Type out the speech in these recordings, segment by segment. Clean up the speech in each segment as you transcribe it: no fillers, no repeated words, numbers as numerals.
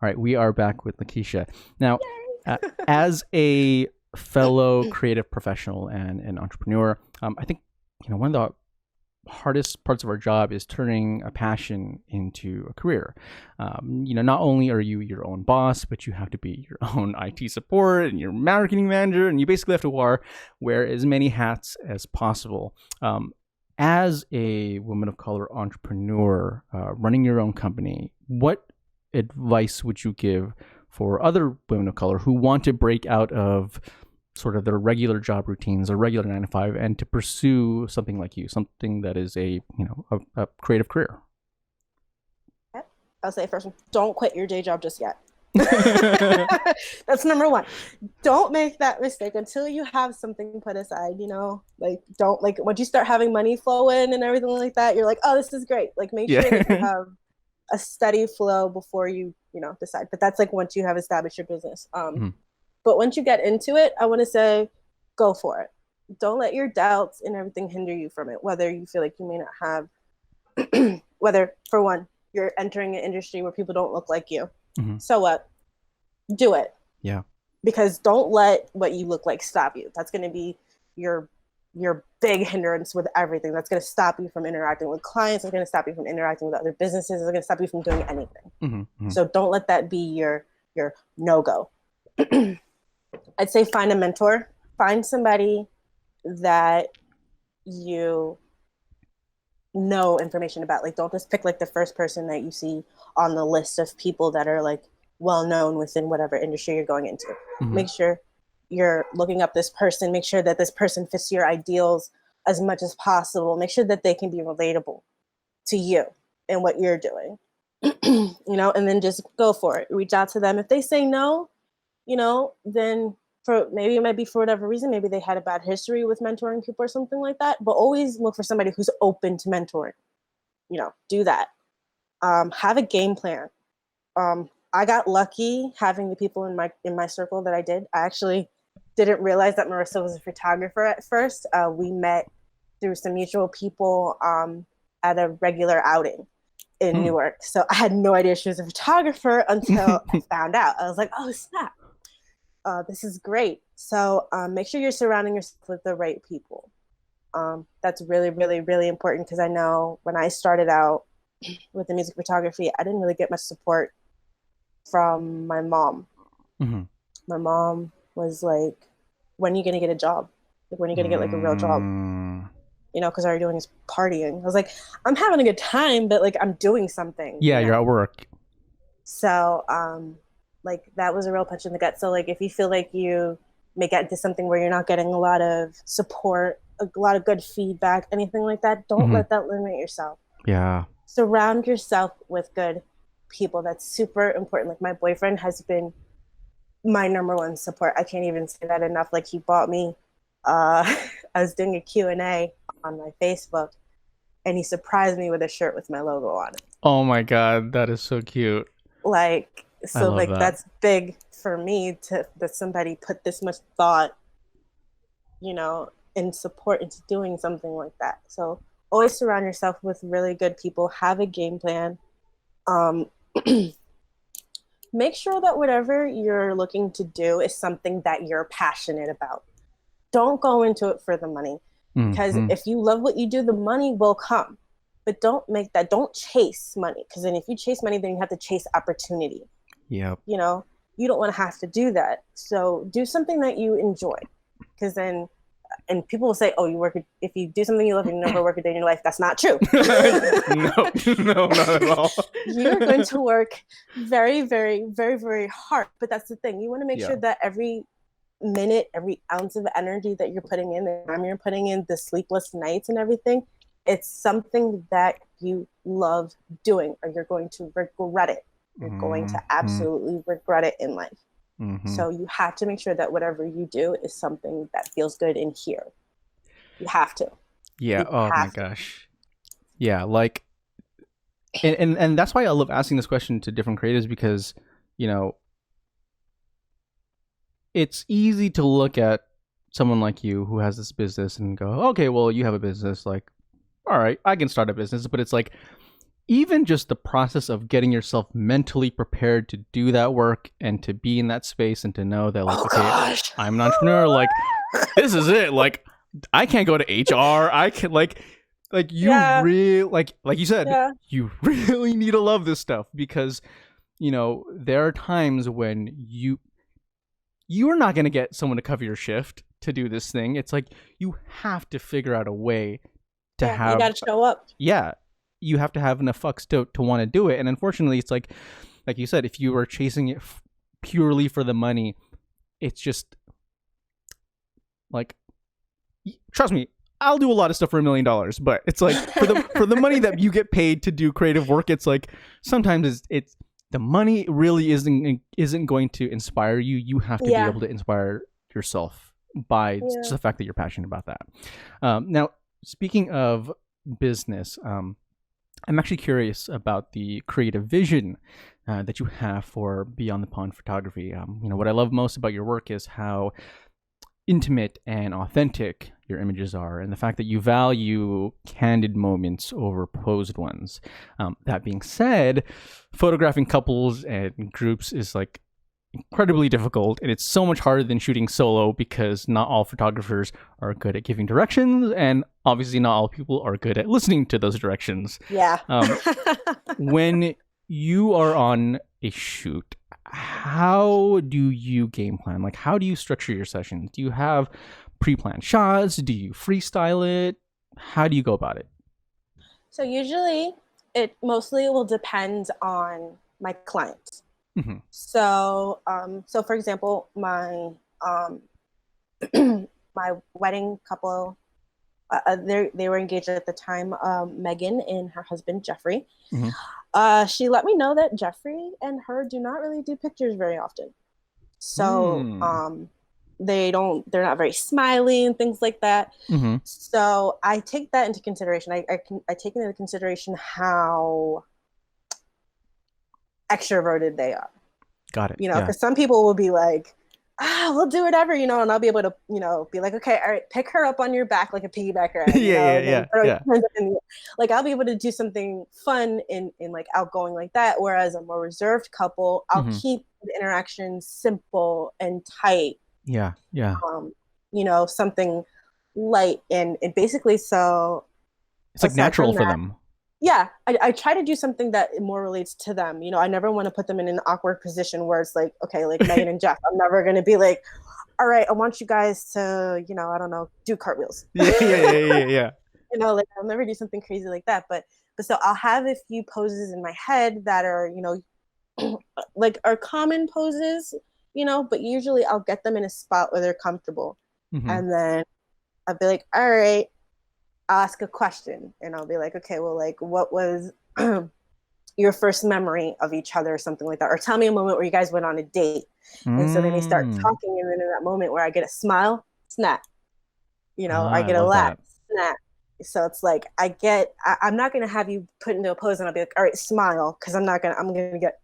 right, we are back with Lakeisha. Now, as a fellow creative professional and an entrepreneur, I think one of the hardest parts of our job is turning a passion into a career. Not only are you your own boss, but you have to be your own IT support and your marketing manager, and you basically have to wear as many hats as possible. As a woman of color entrepreneur running your own company, what advice would you give for other women of color who want to break out of sort of their regular job routines or regular 9 to 5 and to pursue something like you, something that is a creative career? I'll say first, don't quit your day job just yet. That's number one. Don't make that mistake until you have something put aside, don't once you start having money flow in and everything like that, you're like, oh, this is great. Like make sure that you have a steady flow before you decide. But that's like once you have established your business. But once you get into it, I want to say, go for it. Don't let your doubts and everything hinder you from it. Whether you feel like you may not have, whether for one, you're entering an industry where people don't look like you. So what? Do it. Yeah. Because don't let what you look like stop you. That's going to be your big hindrance with everything. That's going to stop you from interacting with clients. It's going to stop you from interacting with other businesses. It's going to stop you from doing anything. So don't let that be your no-go. I'd say find a mentor. Find somebody that you know information about. Like, don't just pick like the first person that you see on the list of people that are like well known within whatever industry you're going into. Make sure you're looking up this person. Make sure that this person fits your ideals as much as possible. Make sure that they can be relatable to you and what you're doing. And then just go for it. Reach out to them. If they say no, then maybe it might be for whatever reason. Maybe they had a bad history with mentoring people or something like that. But always look for somebody who's open to mentoring. Do that. Have a game plan. I got lucky having the people in my circle that I did. I actually didn't realize that Marissa was a photographer at first. We met through some mutual people at a regular outing in Newark. So I had no idea she was a photographer until I found out. I was like, oh, snap. This is great. So make sure you're surrounding yourself with the right people. That's really, really, really important, because I know when I started out with the music photography, I didn't really get much support from my mom. My mom was like, when are you going to get a job? Like, when are you going to get like a real job? Because all you're doing is partying. I was like, I'm having a good time, but like I'm doing something. Yeah, you're at work. So like that was a real punch in the gut. So like if you feel like you may get into something where you're not getting a lot of support, a lot of good feedback, anything like that, don't let that limit yourself. Yeah. Surround yourself with good people. That's super important. Like my boyfriend has been my number one support. I can't even say that enough. Like he bought me, I was doing a Q&A on my Facebook, and he surprised me with a shirt with my logo on it. Oh my God, that is so cute. Like, so like that's big for me that somebody put this much thought, and support into doing something like that. So always surround yourself with really good people. Have a game plan. Make sure that whatever you're looking to do is something that you're passionate about. Don't go into it for the money, because if you love what you do, the money will come. But don't chase money, because then if you chase money, then you have to chase opportunity. Yep. You don't want to have to do that. So do something that you enjoy, because then, and people will say, oh, if you do something you love, you never work a day in your life. That's not true. No, not at all. You're going to work very, very, very, very hard. But that's the thing. You want to make sure that every minute, every ounce of energy that you're putting in, the time you're putting in, the sleepless nights and everything, it's something that you love doing, or you're going to regret it. You're going to absolutely regret it in life. So you have to make sure that whatever you do is something that feels good in here. You have to. Yeah. My gosh. Yeah. Like, and that's why I love asking this question to different creators, because, it's easy to look at someone like you who has this business and go, okay, well, you have a business. Like, all right, I can start a business. But it's like, even just the process of getting yourself mentally prepared to do that work and to be in that space and to know that, like, okay, gosh. I'm an entrepreneur. Like, this is it. Like, I can't go to HR. I can you Yeah. really like you said, Yeah. you really need to love this stuff because, there are times when you're not going to get someone to cover your shift to do this thing. It's like you have to figure out a way to You have, got to show up. yeah, you have to have enough fucks to want to do it. And unfortunately, it's like you said, if you are chasing it purely for the money, it's just like, trust me, I'll do a lot of stuff for $1 million, but it's like for the money that you get paid to do creative work, it's like sometimes it's the money really isn't going to inspire you. You have to be able to inspire yourself by just the fact that you're passionate about that. Now, speaking of business, I'm actually curious about the creative vision that you have for Beyond the Pond photography. What I love most about your work is how intimate and authentic your images are, and the fact that you value candid moments over posed ones. That being said, photographing couples and groups is like incredibly difficult, and it's so much harder than shooting solo because not all photographers are good at giving directions, and obviously not all people are good at listening to those directions. Yeah. When you are on a shoot, how do you game plan? Like, how do you structure your sessions? Do you have pre-planned shots? Do you freestyle it? How do you go about it? So usually it mostly will depend on my clients. Mm-hmm. So for example, my my wedding couple, they were engaged at the time, Megan and her husband Jeffrey. Mm-hmm. She let me know that Jeffrey and her do not really do pictures very often. So they're not very smiley and things like that. Mm-hmm. So I take that into consideration. I take into consideration how extroverted they are. Got it. Because some people will be like, we'll do whatever, and I'll be able to, be like, okay, all right, pick her up on your back like a piggyback ride. Yeah. Like, I'll be able to do something fun and like outgoing like that. Whereas a more reserved couple, I'll mm-hmm. keep the interaction simple and tight. Yeah. Something light and basically, so it's like natural for them. Yeah, I try to do something that more relates to them. I never want to put them in an awkward position where it's like, okay, like Megan and Jeff, I'm never going to be like, all right, I want you guys to, I don't know, do cartwheels. Yeah. Like I'll never do something crazy like that. But so I'll have a few poses in my head that are, like are common poses, but usually I'll get them in a spot where they're comfortable. Mm-hmm. And then I'll be like, all right, I'll ask a question and I'll be like, okay, well, like, what was your first memory of each other or something like that? Or tell me a moment where you guys went on a date. And so then they start talking, and then in that moment where I get a smile, snap. I get a laugh, snap. So it's like, I'm not going to have you put into a pose and I'll be like, all right, smile. Cause I'm going to get.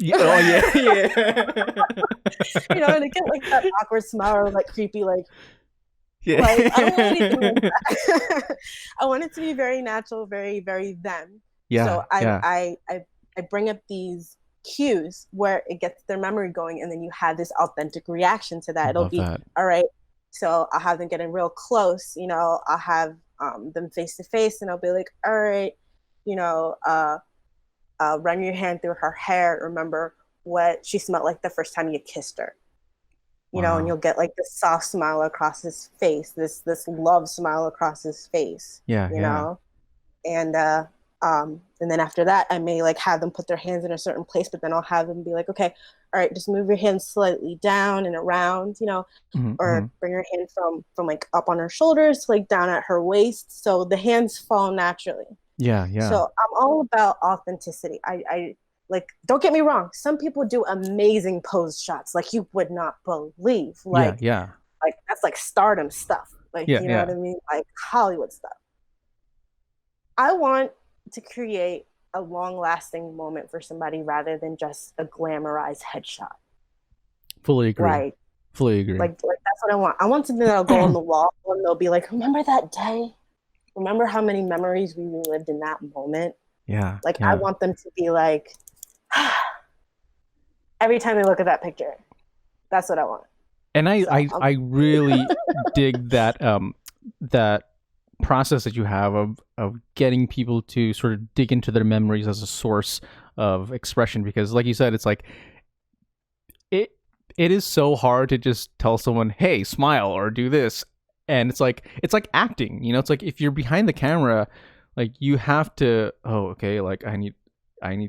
Oh yeah. And I get like that awkward smile or like creepy, like, yeah. Like, I don't want anything like that. I want it to be very natural, very, very them. Yeah. So I bring up these cues where it gets their memory going, and then you have this authentic reaction to that. It'll be that. All right. So I'll have them getting real close. I'll have them face to face, and I'll be like, all right, run your hand through her hair. Remember what she smelled like the first time you kissed her. And you'll get like this soft smile across his face, this love smile across his face. Yeah. And then after that, I may like have them put their hands in a certain place, but then I'll have them be like, okay, all right, just move your hands slightly down and around, mm-hmm. or bring your hand from like up on her shoulders to like down at her waist. So the hands fall naturally. Yeah. So I'm all about authenticity. I like, don't get me wrong. Some people do amazing pose shots, like you would not believe. Like, yeah. Like that's like stardom stuff. Like, you know what I mean? Like Hollywood stuff. I want to create a long-lasting moment for somebody rather than just a glamorized headshot. Fully agree. Right. Fully agree. Like that's what I want. I want something that'll go on the wall and they'll be like, remember that day? Remember how many memories we relived in that moment? Yeah. Like I Yeah. want them to be like every time they look at that picture. That's what I want. And So I really dig that process that you have of getting people to sort of dig into their memories as a source of expression, because like you said, it's like it it is so hard to just tell someone, hey, smile or do this. And it's like acting, you know. It's like if you're behind the camera, like you have to, oh, okay, like I need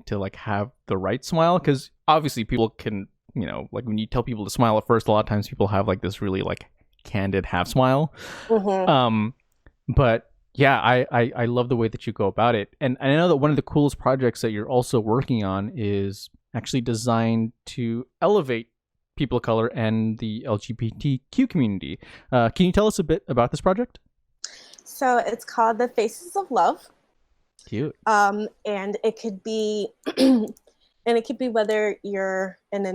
to like have the right smile, because obviously people can, you know, like when you tell people to smile at first, a lot of times people have like this really like candid half smile. mm-hmm. But yeah, I love the way that you go about it. And I know that one of the coolest projects that you're also working on is actually designed to elevate people of color and the LGBTQ community. Can you tell us a bit about this project? So it's called the Faces of Love. Cute. And it could be and it could be whether you're in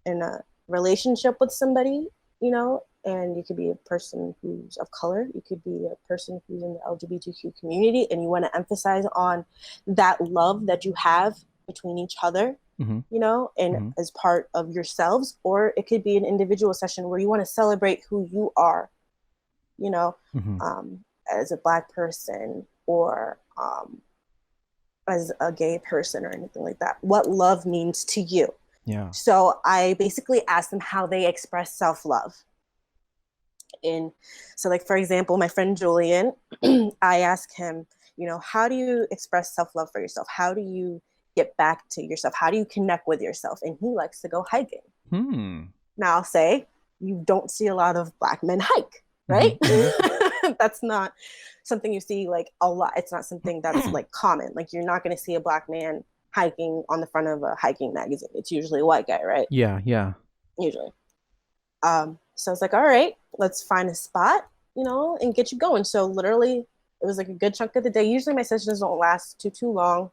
a relationship with somebody, you know, and you could be a person who's of color, you could be a person who's in the LGBTQ community, and you want to emphasize on that love that you have between each other, Mm-hmm. you know, and Mm-hmm. as part of yourselves. Or it could be an individual session where you want to celebrate who you are, you know, Mm-hmm. as a Black person, or as a gay person or anything like that. What love means to you. Yeah. So I basically asked them how they express self-love. In so like for example, my friend Julian, I asked him, you know, how do you express self-love for yourself? How do you get back to yourself? How do you connect with yourself? And he likes to go hiking. Hmm. Now I'll say you don't see a lot of Black men hike, right? Mm-hmm. That's not something you see like a lot. It's not something that's Mm-hmm. like common. Like you're not going to see a Black man hiking on the front of a hiking magazine. It's usually a white guy, right? Yeah. Yeah. Usually. So I was like, all right, let's find a spot, you know, and get you going. So literally, it was like a good chunk of the day. Usually my sessions don't last too long.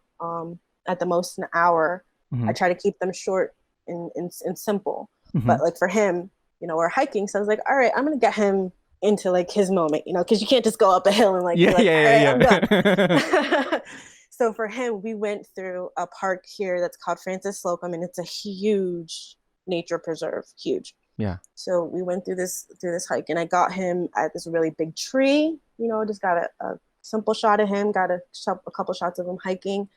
At the most an hour. Mm-hmm. I try to keep them short and simple. Mm-hmm. But like for him, you know, we're hiking. So I was like, all right, I'm gonna get him into like his moment, you know, because you can't just go up a hill and like be Yeah. like, all Yeah. right, I'm Yeah. done. Yeah. So for him, we went through a park here that's called Francis Slocum, and it's a huge nature preserve, huge. Yeah. So we went through this hike, and I got him at this really big tree. You know, just got a simple shot of him, got a couple shots of him hiking,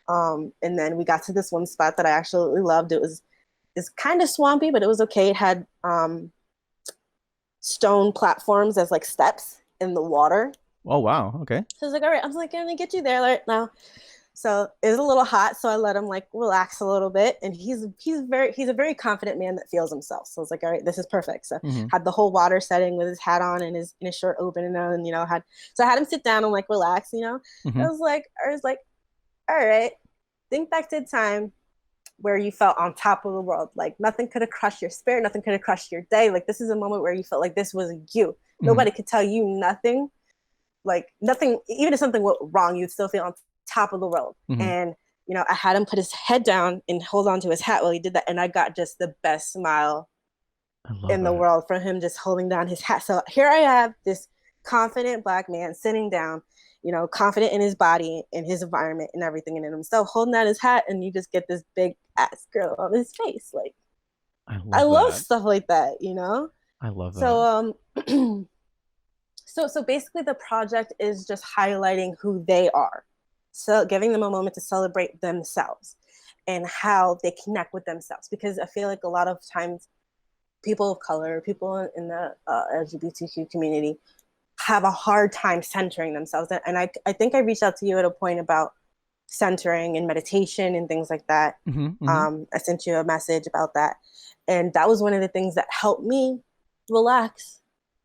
and then we got to this one spot that I absolutely loved. It's kind of swampy, but it was okay. It had stone platforms as like steps in the water. Oh wow. Okay. So I was like, all right, I'm like gonna get you there right now. So it was a little hot, so I let him like relax a little bit. And he's a very confident man that feels himself. So I was like, all right, this is perfect. So Mm-hmm. had the whole water setting with his hat on and his shirt open, and you know, I had him sit down and like relax, you know. Mm-hmm. I was like, all right, think back to the time where you felt on top of the world. Like nothing could have crushed your spirit, nothing could have crushed your day. Like this is a moment where you felt like this was you. Mm-hmm. Nobody could tell you nothing. Like nothing, even if something went wrong, you'd still feel on top of the world. Mm-hmm. And you know, I had him put his head down and hold on to his hat while he did that, and I got just the best smile in the world from him just holding down his hat. So here I have this confident Black man sitting down, you know, confident in his body, in his environment, and everything, and in himself, holding down his hat, and you just get this big ass girl on his face. Like I love that. stuff like that, you know. I love that. So so basically the project is just highlighting who they are. So giving them a moment to celebrate themselves and how they connect with themselves. Because I feel like a lot of times people of color, people in the LGBTQ community have a hard time centering themselves. And I think I reached out to you at a point about centering and meditation and things like that. Mm-hmm. Mm-hmm. I sent you a message about that. And that was one of the things that helped me relax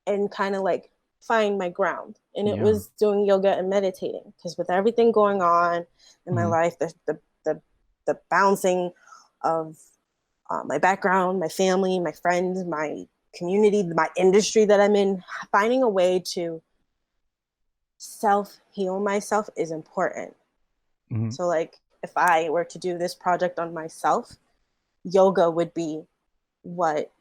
and kind of like find my ground. And it was doing yoga and meditating, because with everything going on in my life, the bouncing of my background, my family, my friends, my community, my industry that I'm in, finding a way to self-heal myself is important. Mm-hmm. So like if I were to do this project on myself, yoga would be what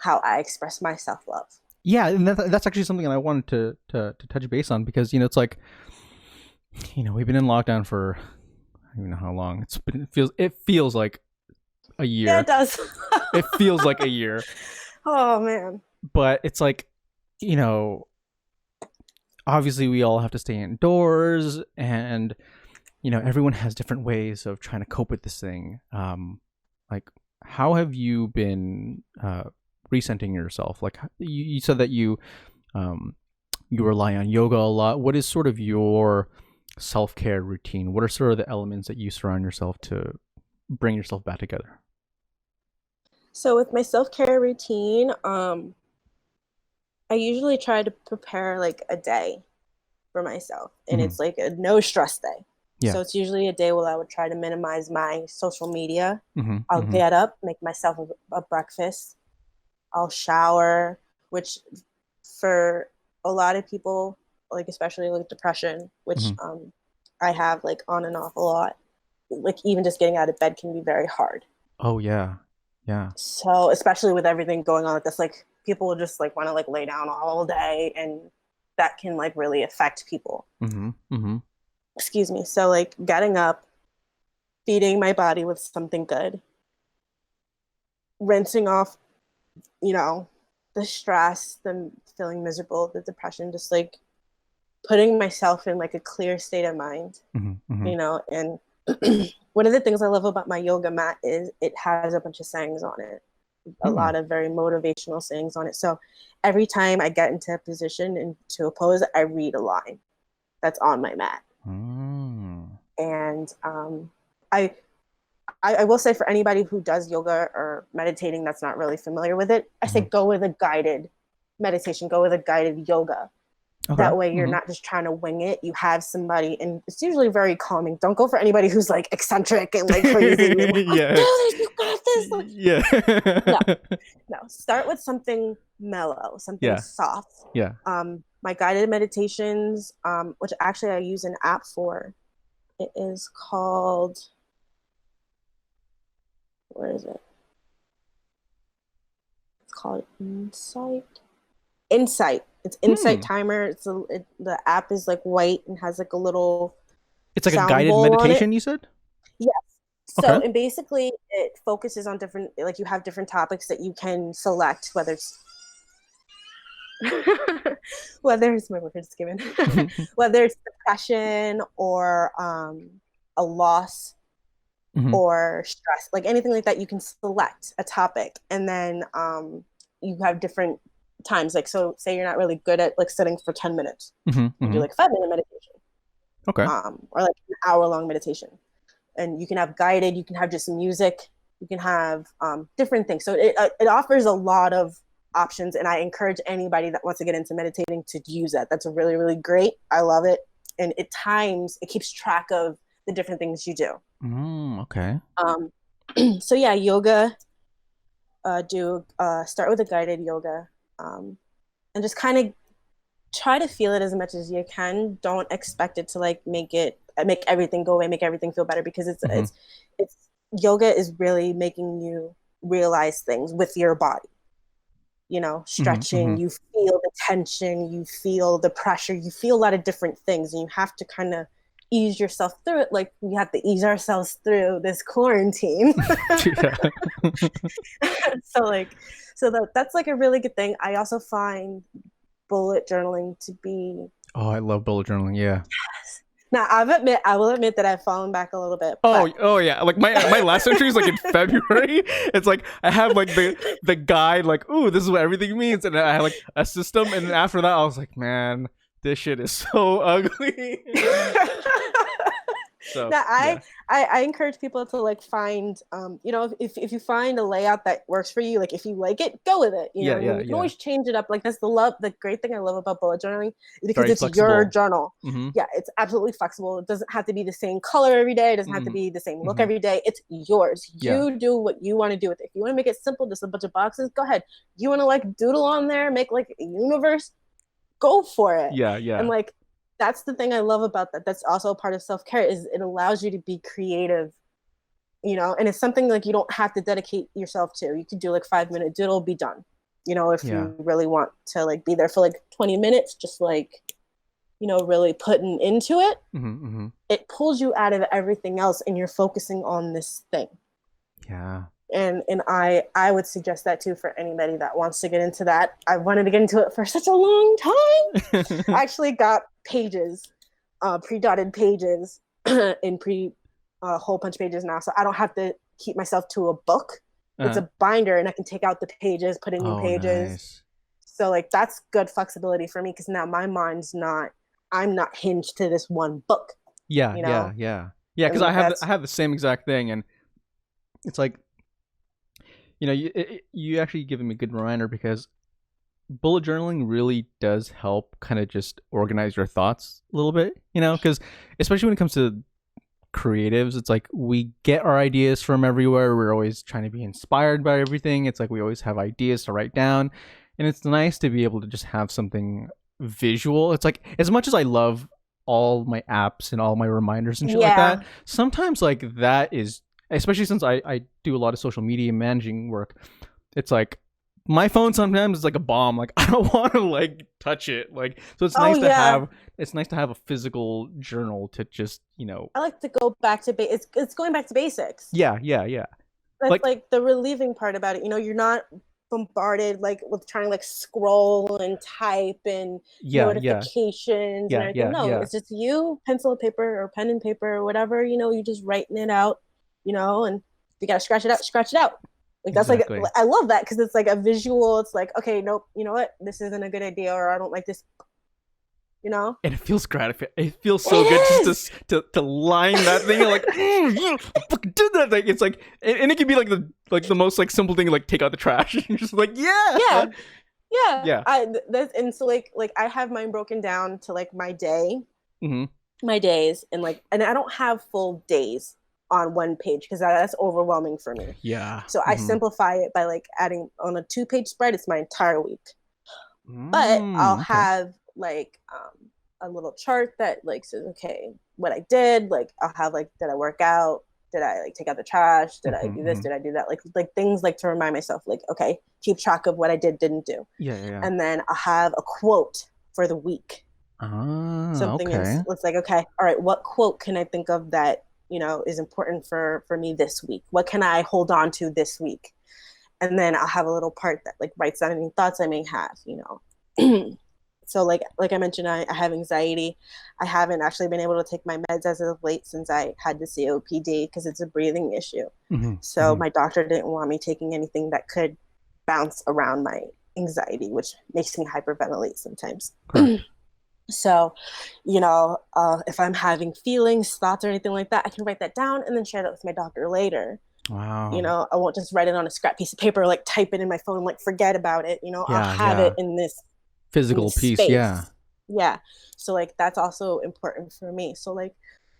how I express my self-love. Yeah, and that's actually something that I wanted to touch base on, because you know, it's like We've been in lockdown for I don't even know how long. It feels like a Yeah, it year. does. It feels like a year. Oh man. But it's like, you know, obviously we all have to stay indoors, and everyone has different ways of trying to cope with this thing. Like, how have you been recentering yourself? Like, you said that um, you rely on yoga a lot. What is sort of your self care routine? What are sort of the elements that you surround yourself to bring yourself back together? So with my self-care routine, I usually try to prepare like a day for myself, and Mm-hmm. it's like a no stress day. Yeah. So it's usually a day where I would try to minimize my social media. Mm-hmm. I'll Mm-hmm. get up, make myself a breakfast. I'll shower, which for a lot of people, like especially like depression, which Mm-hmm. I have like on and off a lot. Like even just getting out of bed can be very hard. Oh yeah. Yeah. So especially with everything going on with this, like people will just like want to like lay down all day, and that can like really affect people. Mm-hmm. Mm-hmm. Excuse me. So like getting up, feeding my body with something good, rinsing off, you know, the stress, the feeling miserable, the depression, just like putting myself in like a clear state of mind, Mm-hmm. Mm-hmm. and one of the things I love about my yoga mat is it has a bunch of sayings on it, a Hmm. lot of very motivational sayings on it. So every time I get into a position and to a pose, I read a line that's on my mat. Mm. And I, I will say for anybody who does yoga or meditating that's not really familiar with it, I say Mm-hmm. go with a guided meditation, go with a guided yoga. Okay. That way you're Mm-hmm. not just trying to wing it. You have somebody, and it's usually very calming. Don't go for anybody who's like eccentric and like crazy. You're like, let's do Yeah. this, you got this. Like, no, Yeah. no. Start with something mellow, something Yeah. soft. Yeah. My guided meditations, which actually I use an app for. It is called, where is it? It's called Insight. Insight. It's Insight Hmm. Timer. The app is like white and has like a little It's like a sound guided bowl on it. meditation, you said? Yes. So, Okay. and basically it focuses on different, like you have different topics that you can select, whether it's whether it's my boyfriend's given, whether it's depression or a loss Hmm. or stress, like anything like that, you can select a topic, and then you have different times. Like, so say you're not really good at like sitting for 10 minutes, Hmm. you do Hmm. like 5 minute meditation, Okay. or like an hour long meditation. And you can have guided, you can have just music, you can have different things. So it offers a lot of options, and I encourage anybody that wants to get into meditating to use that. That's a really, really great. I love it. And it keeps track of the different things you do. Okay. Um, so yeah, yoga, do start with a guided yoga, and just kind of try to feel it as much as you can. Don't expect it to like make everything go away, make everything feel better, because Hmm. it's yoga is really making you realize things with your body. Hmm. Hmm. Stretching, you feel the tension, you feel the pressure, you feel a lot of different things, and you have to kind of ease yourself through it, like we have to ease ourselves through this quarantine. Yeah. so like that's like a really good thing. I also find bullet journaling to be, Oh, I love bullet journaling. Yeah. now I will admit that I've fallen back a little bit, Oh, but oh yeah. Like my last entry is like in February. It's like I have like the guide, like, ooh, this is what everything means, and I had like a system, and then after that, I was like, man, this shit is so ugly. So now yeah. I encourage people to like find, if you find a layout that works for you, like if you like it, go with it, Yeah. and then Yeah. you can Yeah. always change it up. Like that's the great thing I love about bullet journaling is because Very it's your flexible. journal. Mm-hmm. Yeah, it's absolutely flexible. It doesn't have to be the same color every day. It doesn't have to Mm-hmm. be the same look Mm-hmm. every day. It's yours. Yeah. You do what you want to do with it. If you want to make it simple, just a bunch of boxes, go ahead. You want to like doodle on there, make like a universe, go for it. Yeah. And Yeah. like that's the thing I love about that. That's also a part of self-care, is it allows you to be creative, and it's something like you don't have to dedicate yourself to. You could do like 5 minute doodle, be done. If Yeah. you really want to like be there for like 20 minutes, just like really putting into it, Mm-hmm. it pulls you out of everything else and you're focusing on this thing. Yeah. And I would suggest that too for anybody that wants to get into that. I wanted to get into it for such a long time. I actually got pages, pre-dotted pages in hole punch pages now, so I don't have to keep myself to a book. It's a binder, and I can take out the pages, put in new pages. Nice. So like that's good flexibility for me because now my mind's not. I'm not hinged to this one book. Yeah, You know? yeah. Because And I have the same exact thing, and it's like, you actually giving me a good reminder, because bullet journaling really does help kind of just organize your thoughts a little bit, because especially when it comes to creatives, it's like we get our ideas from everywhere. We're always trying to be inspired by everything. It's like we always have ideas to write down, and it's nice to be able to just have something visual. It's like, as much as I love all my apps and all my reminders and shit like that, sometimes like that is, especially since I do a lot of social media managing work, it's like my phone sometimes is like a bomb. Like I don't want to like touch it. Like, so it's nice to have a physical journal to just, I like to go back to it's going back to basics. Yeah. That's like the relieving part about it. You're not bombarded like with trying to like scroll and type and notifications and everything. It's just you, pencil and paper, or pen and paper, or whatever. You're just writing it out. And if you gotta scratch it out. Like that's like, I love that because it's like a visual. It's like, okay, nope, you know what? This isn't a good idea, or I don't like this. And it feels gratifying. It feels so good just to line that thing. Like, I fucking did that thing. It's like, and it can be like the most like simple thing, like take out the trash. You're just like, yeah. And so like I have mine broken down to like my days, and I don't have full days on one page because that's overwhelming for me. Yeah. So I simplify it by like adding on a 2-page spread. It's my entire week, but I'll have like a little chart that like says, okay, what I did. Like I'll have like, did I work out? Did I like take out the trash? Did I do this? Did I do that? Like things like to remind myself, like, okay, keep track of what I didn't do. Yeah. And then I'll have a quote for the week. Something it's like, okay, all right, what quote can I think of that is important for me this week? What can I hold on to this week? And then I'll have a little part that like writes down any thoughts I may have. So like I mentioned, I have anxiety. I haven't actually been able to take my meds as of late since I had the COPD because it's a breathing issue. So my doctor didn't want me taking anything that could bounce around my anxiety, which makes me hyperventilate sometimes. So, if I'm having feelings, thoughts, or anything like that, I can write that down and then share that with my doctor later. Wow. I won't just write it on a scrap piece of paper, or like type it in my phone, like forget about it. I'll have it in this physical piece. Space. Yeah. So like that's also important for me. So like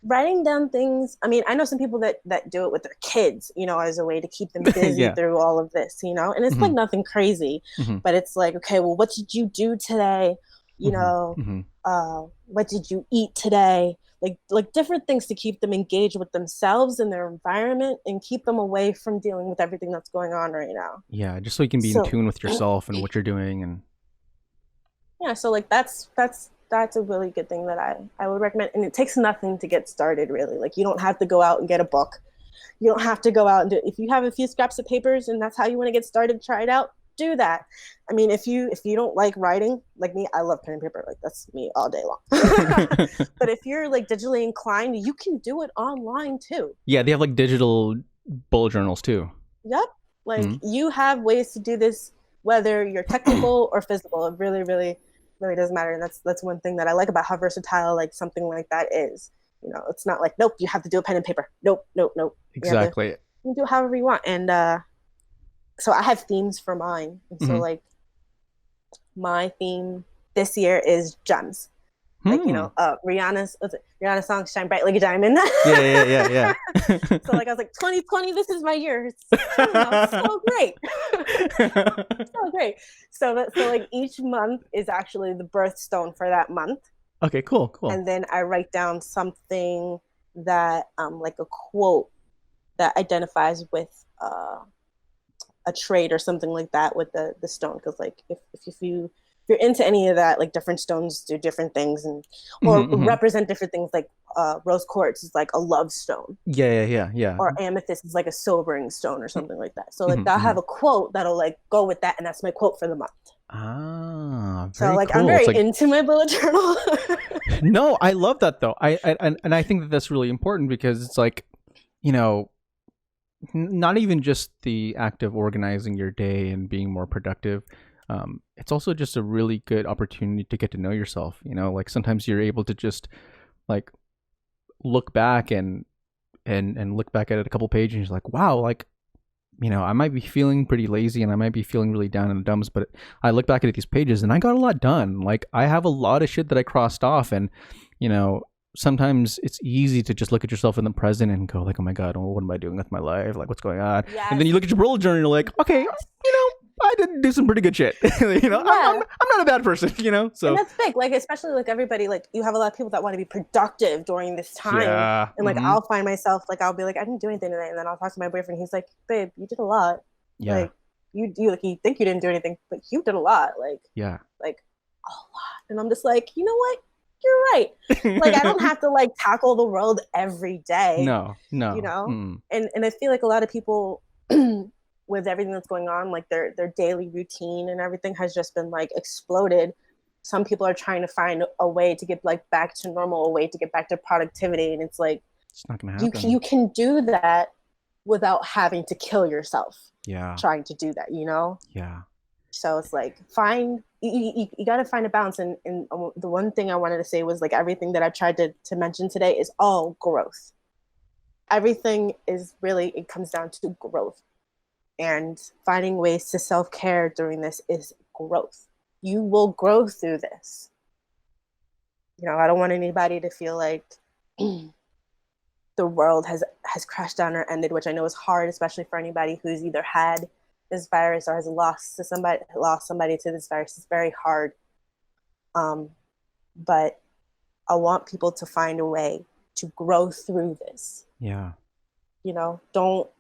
writing down things. I mean, I know some people that do it with their kids, as a way to keep them busy through all of this, and it's like nothing crazy, but it's like, okay, well, what did you do today? What did you eat today? Like different things to keep them engaged with themselves and their environment and keep them away from dealing with everything that's going on right now. Yeah, just so you can be in tune with yourself and what you're doing. And so like that's a really good thing that I would recommend. And it takes nothing to get started, really. Like you don't have to go out and get a book. You don't have to go out and do it. If you have a few scraps of papers and that's how you want to get started, try it out. Do that. I mean, if you don't like writing, like me, I love pen and paper. Like that's me all day long. But if you're like digitally inclined, you can do it online too. Yeah, they have like digital bullet journals too. Yep. Like you have ways to do this, whether you're technical or physical. It really, really, really doesn't matter. And that's one thing that I like about how versatile like something like that is. It's not like, nope, you have to do a pen and paper. Nope. Exactly. You can do it however you want. And so I have themes for mine. And so like my theme this year is gems. Like, Rihanna's song Shine Bright Like a Diamond. Yeah. So like I was like, 2020, this is my year. It's so great. So great. So like each month is actually the birthstone for that month. Okay, cool. And then I write down something that like a quote that identifies with a trait or something like that with the stone, because like if you you're into any of that, like different stones do different things and or Mm-hmm, mm-hmm. represent different things. Like rose quartz is like a love stone, Yeah, yeah, yeah, or amethyst is like a sobering stone or yeah. something like that. So like Mm-hmm, I'll mm-hmm. have a quote that'll like go with that, and that's my quote for the month. Ah, So very like I'm cool. It's very like, into my bullet journal. no, I love that though. And I think that that's really important because it's like, you know, not even just the act of organizing your day and being more productive. It's also just a really good opportunity to get to know yourself. You know, like sometimes you're able to just like look back and look back at it a couple pages and you're like, wow, like, you know, I might be feeling pretty lazy and I might be feeling really down in the dumps, but I look back at these pages and I got a lot done. Like I have a lot of shit that I crossed off, and you know, sometimes it's easy to just look at yourself in the present and go like, oh my god, what am I doing with my life? Like what's going on? And then Yes. you look at your bullet journal and you're like, okay, Yes. you know, I did do some pretty good shit. You know, Yeah. I'm not a bad person. You know, And so that's big, like especially like everybody, like you have a lot of people that want to be productive during this time, yeah, and like I'll find myself like I'll be like I didn't do anything today, and then I'll talk to my boyfriend. He's like, babe, you did a lot. yeah, Like you like you think you didn't do anything, but you did a lot. yeah. Like a lot. And I'm just like, you know what, you're right. Like I don't have to like tackle the world every day, No, you no. know. Mm. And I feel like a lot of people with everything that's going on, like their daily routine and everything has just been like exploded. Some people are trying to find a way to get like back to normal, a way to get back to productivity, and it's like It's not gonna you happen. can do that without having to kill yourself Yeah, trying to do that, you know. yeah, So it's like find you got to find a balance, and the one thing I wanted to say was like everything that I tried to mention today is all growth. Everything is really, it comes down to growth, and finding ways to self-care during this is growth. You will grow through this. You know, I don't want anybody to feel like the world has crashed down or ended, which I know is hard, especially for anybody who's either had this virus or has lost somebody to this virus. It's very hard. But I want people to find a way to grow through this. yeah. You know, don't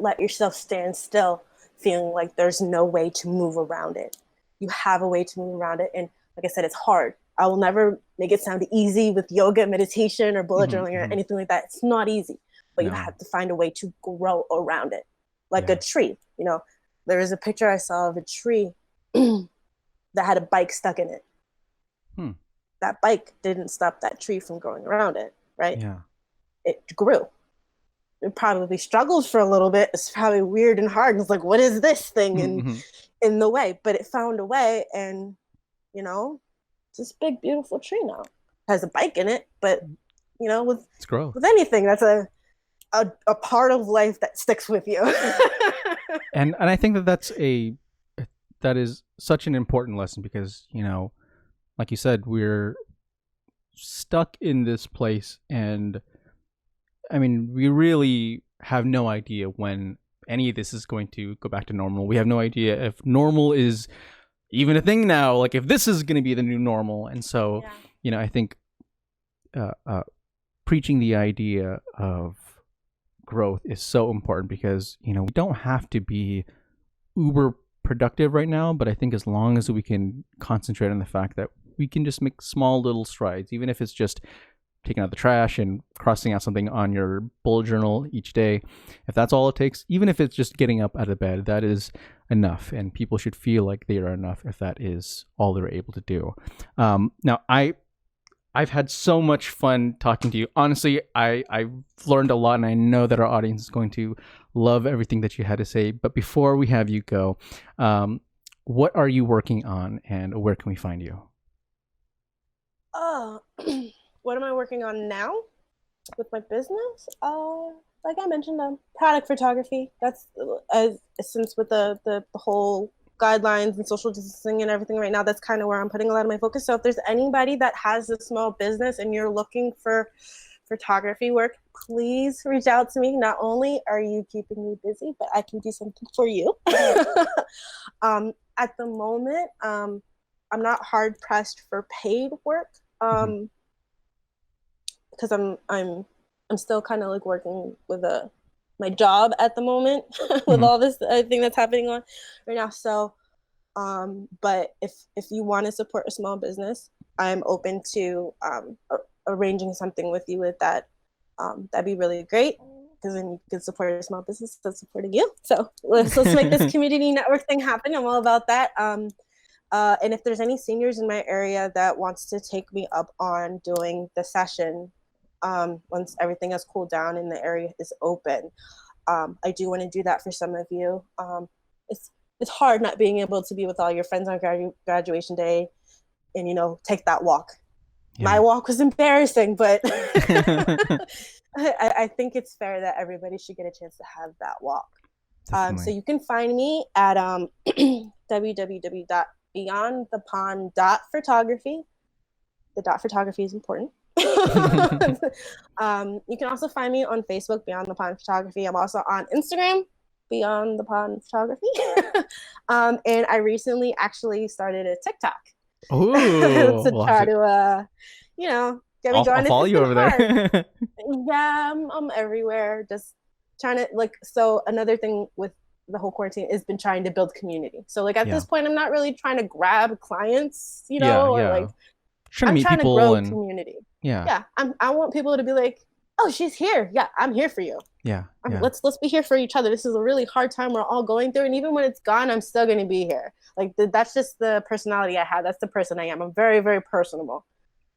let yourself stand still feeling like there's no way to move around it. You have a way to move around it. And like I said, it's hard. I will never make it sound easy with yoga, meditation, or bullet Mm-hmm, journaling or mm-hmm. anything like that. It's not easy, but you No. have to find a way to grow around it. Like a Yeah. tree, you know, there is a picture I saw of a tree that had a bike stuck in it. Hmm. That bike didn't stop that tree from growing around it, right? Yeah. It grew. It probably struggled for a little bit. It's probably weird and hard. It's like, what is this thing Mm-hmm. in the way? But it found a way, and you know, it's this big, beautiful tree now. It has a bike in it, but you know, It's growth. with anything, that's a part of life that sticks with you. And I think that that is such an important lesson because, you know, like you said, we're stuck in this place, and I mean, we really have no idea when any of this is going to go back to normal. We have no idea if normal is even a thing now, like if this is going to be the new normal. And so, Yeah. you know, I think uh, uh, preaching the idea of growth is so important because, you know, we don't have to be uber productive right now, but I think as long as we can concentrate on the fact that we can just make small little strides, even if it's just taking out the trash and crossing out something on your bullet journal each day, if that's all it takes, even if it's just getting up out of bed, that is enough, and people should feel like they are enough if that is all they're able to do. Now I've had so much fun talking to you. Honestly, I've learned a lot, and I know that our audience is going to love everything that you had to say. But before we have you go, what are you working on, and where can we find you? Oh, what am I working on now with my business? Like I mentioned, product photography. That's since with the whole guidelines and social distancing and everything right now, that's kind of where I'm putting a lot of my focus. So if there's anybody that has a small business and you're looking for photography work, please reach out to me. Not only are you keeping me busy, but I can do something for you. At the moment, I'm not hard pressed for paid work. Mm-hmm. Because I'm still kind of like working with my job at the moment with Mm-hmm. all this thing that's happening on right now. So But if you want to support a small business, I'm open to arranging something with you with that. That'd be really great, because then you can support a small business that's supporting you. So let's make this community network thing happen. I'm all about that. And if there's any seniors in my area that wants to take me up on doing the session, once everything has cooled down and the area is open, I do want to do that for some of you. It's hard not being able to be with all your friends on graduation day and, take that walk. Yeah. My walk was embarrassing, but I think it's fair that everybody should get a chance to have that walk. So you can find me at www.beyondthepond.photography. The .photography is important. You can also find me on Facebook, Beyond the Pond Photography. I'm also on Instagram, Beyond the Pond Photography. And I recently actually started a TikTok. Ooh, to try to, get me going. I'll follow you over there. Yeah, I'm everywhere. Just trying to so another thing with the whole quarantine has been trying to build community. So at this point, I'm not really trying to grab clients, or I'm trying to grow community. Yeah. I want people to be like, oh, she's here. Yeah, I'm here for you. Yeah. Let's be here for each other. This is a really hard time we're all going through, and even when it's gone, I'm still going to be here. That's just the personality I have. That's the person I am. I'm very, very personable.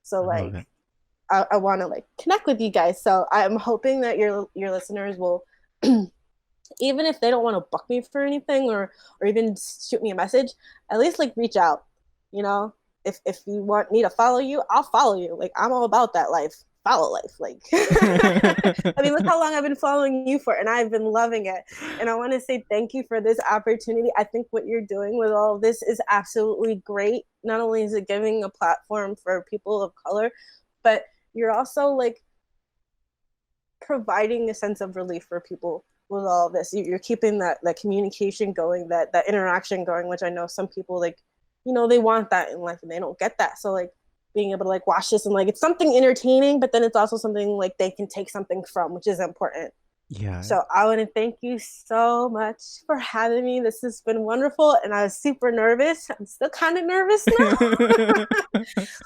So I want to connect with you guys. So I'm hoping that your listeners will, even if they don't want to book me for anything or even shoot me a message, at least reach out. If you want me to follow you, I'll follow you. I'm all about that life. Follow life. I mean, look how long I've been following you for, and I've been loving it. And I want to say thank you for this opportunity. I think what you're doing with all of this is absolutely great. Not only is it giving a platform for people of color, but you're also providing a sense of relief for people with all of this. You're keeping that communication going, that interaction going, which I know some people they want that in life and they don't get that. So being able to watch this and it's something entertaining, but then it's also something they can take something from, which is important. Yeah. So I want to thank you so much for having me. This has been wonderful, and I was super nervous. I'm still kind of nervous now,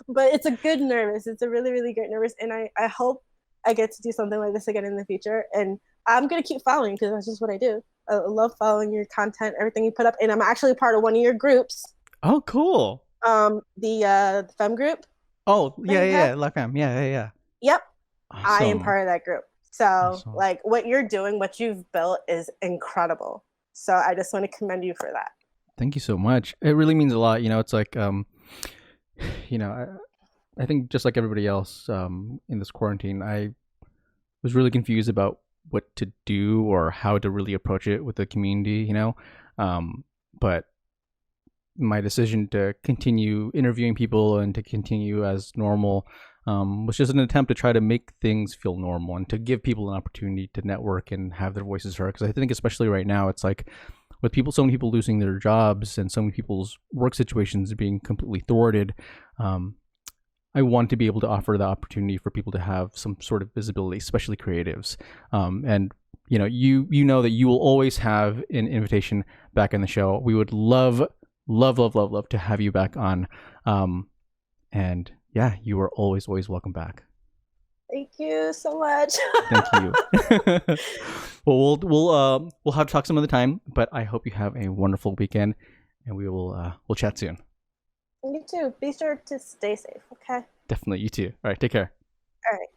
but it's a good nervous. It's a really, really great nervous, and I hope I get to do something like this again in the future. And I'm gonna keep following, because that's just what I do. I love following your content, everything you put up, and I'm actually part of one of your groups. Oh, cool. The Femme group. Oh, yeah, La Femme. Yeah. Yep. Awesome. I am part of that group. So Awesome. What you're doing, what you've built is incredible. So I just want to commend you for that. Thank you so much. It really means a lot. It's I think just like everybody else in this quarantine, I was really confused about what to do or how to really approach it with the community, but my decision to continue interviewing people and to continue as normal was just an attempt to try to make things feel normal and to give people an opportunity to network and have their voices heard. Because I think especially right now, it's with so many people losing their jobs and so many people's work situations being completely thwarted, I want to be able to offer the opportunity for people to have some sort of visibility, especially creatives. And you know that you will always have an invitation back on the show. We would love to have you back on. And yeah, you are always welcome back. Thank you so much. Thank you. Well, we'll have to talk some other time, but I hope you have a wonderful weekend, and we'll chat soon. You too. Be sure to stay safe, okay? Definitely. You too. All right. Take care. All right.